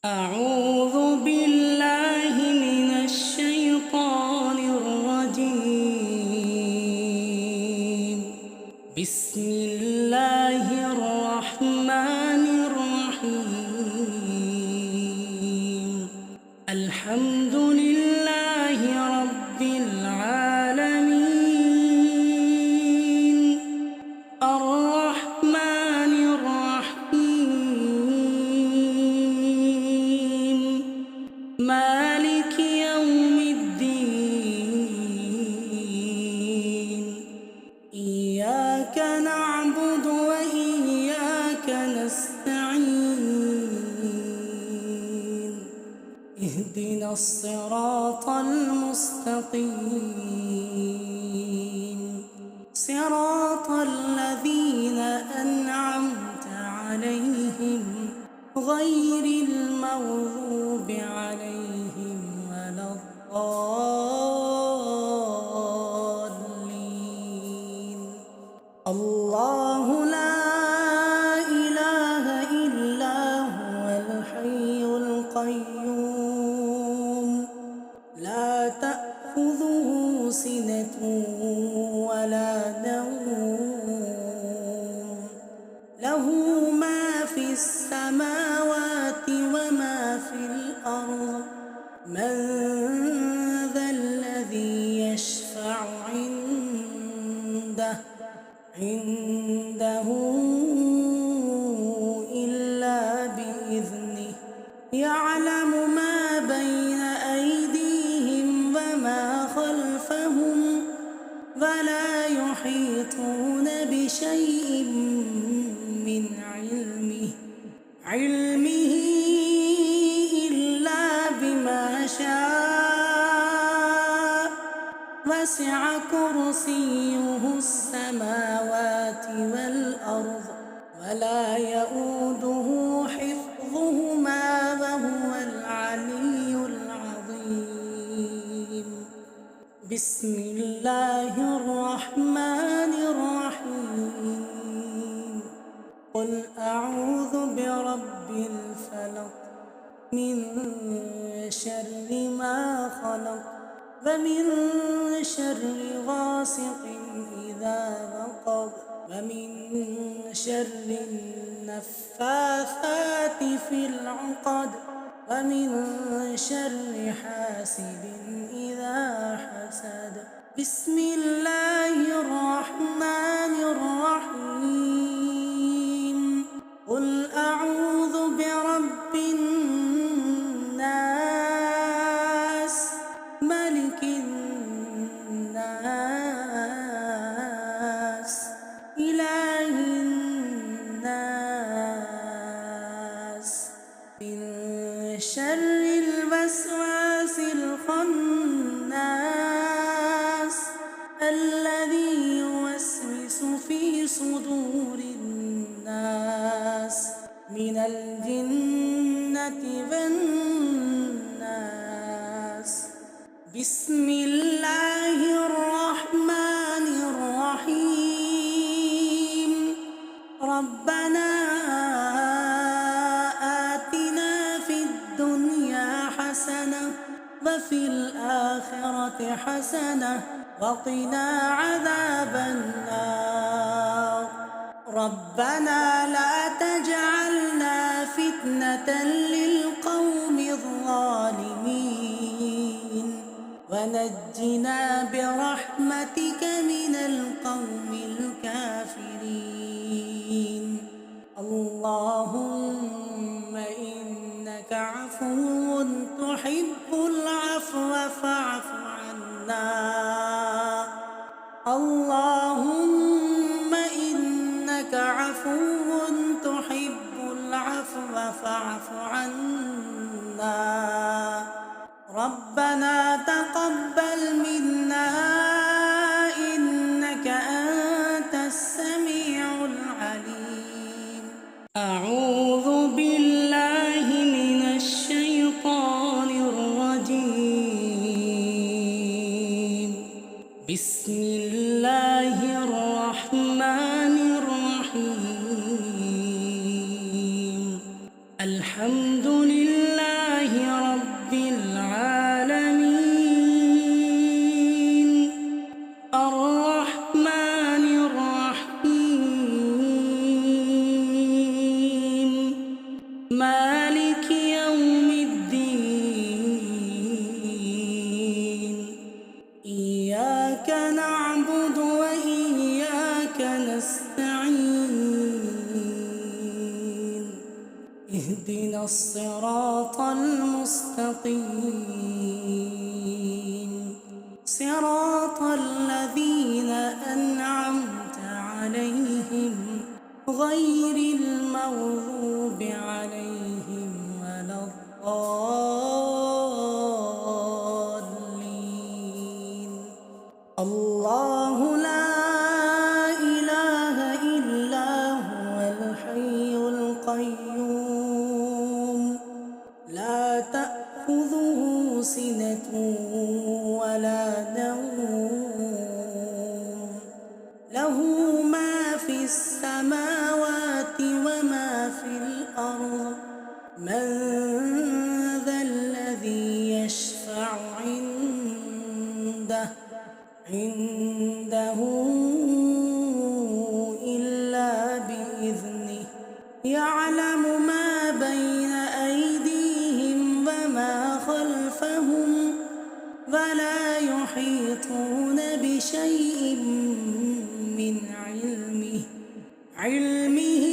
أعوذ بالله من الشيطان الرجيم. بسم الله الرحمن الرحيم. الحمد لله رب العالمين. الرحمن الرحيم. مالك يوم الدين. إياك نعبد وإياك نستعين. اهدنا الصراط المستقيم، صراط الذين أنعمت عليهم غير المغضوب عليهم ولا الضالين. الله لا إله إلا هو الحي القيوم، لا تأخذه سنة ولا نوم، له ما في السماوات وما في الأرض. من ذا الذي يشفع عنده إلا بإذنه. يعلم ما بين أيديهم وما خلفهم، ولا يحيطون بشيء من علمه إلا بما شاء. وسع كرسيه السماوات والأرض، ولا يؤوده حفظهما وهو العلي العظيم. بسم الله الرحمن الرحيم. قل أعوذ برب الفلق، من شر ما خلق، ومن شر غاسق إذا وقب، ومن شر النفاثات في العقد، ومن شر حاسد إذا حسد. بسم الله الرحمن الرحيم. قل أعوذ برب الناس، ملك الناس، إله الناس، من شر الوسواس الخناس، الذي يوسوس في صدور الناس من الجنة والناس. بسم الله الرحمن الرحيم. ربنا آتنا في الدنيا حسنة وفي الآخرة حسنة وقنا عذاب النار. ربنا لا تجعلنا فتنة للقوم الظالمين، ونجنا برحمتك من القوم الكافرين. اللهم إنك عفو تحب العفو فاعف عنا. اللهم إنك عفو تحب العفو فاعف عنا. ربنا تقبل منا إنك أنت السميع العليم. أعوذ بالله من الشيطان الرجيم. بسم الله الرحمن الرحيم. الحمد لله الصراط المستقيم صراط الذين أنعمت عليهم غير المغضوب عليهم ولا الضالين. الله لا إله إلا هو الحي القيوم لا تأخذه سنة ولا نوم له ما في السماوات وما في الأرض من ذا الذي يشفع عنده إلا بإذنه يعلم ما بين أيديهم وما خلفهم ولا يحيطون بشيء من علمه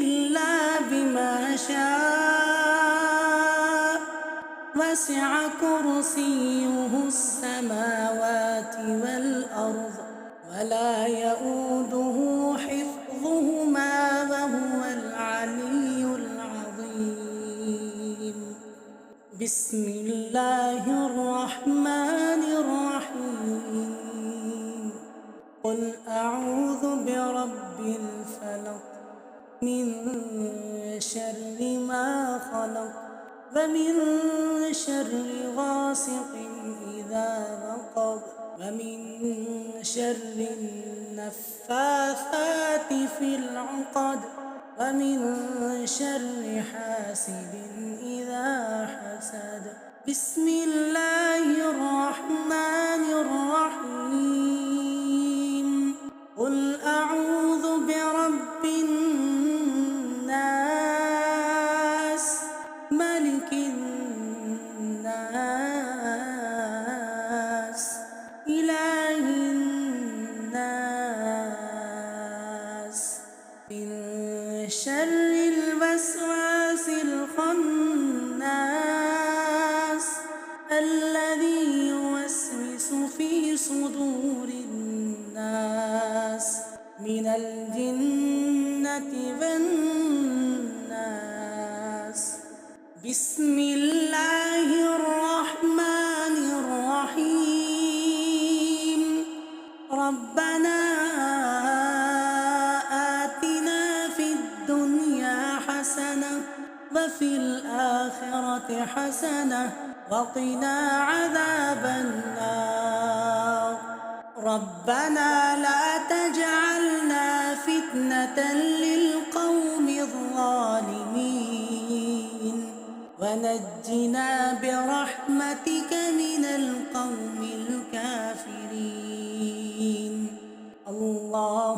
إلا بما شاء وسع كرسيه السماوات والأرض ولا يؤوده حفظهما وهو العلي العظيم. بسم الله الرحمن الرحيم قل أعوذ برب الفلق من شر ما خلق ومن شر غاسق إذا وقب ومن شر النفاثات في العقد ومن شر حاسد إذا حسد. بسم الله الرحمن الرحيم قل أعوذ برب الناس ملك الناس إله الناس من شر الوسواس الخناس الذي يوسوس في صدور الناس من الجنة والناس. بسم الله الرحمن الرحيم ربنا آتنا في الدنيا حسنة وفي الآخرة حسنة وقنا عذاب النار. ربنا لا تجعلنا فتنة للقوم الظالمين ونجنا برحمتك من القوم الكافرين. الله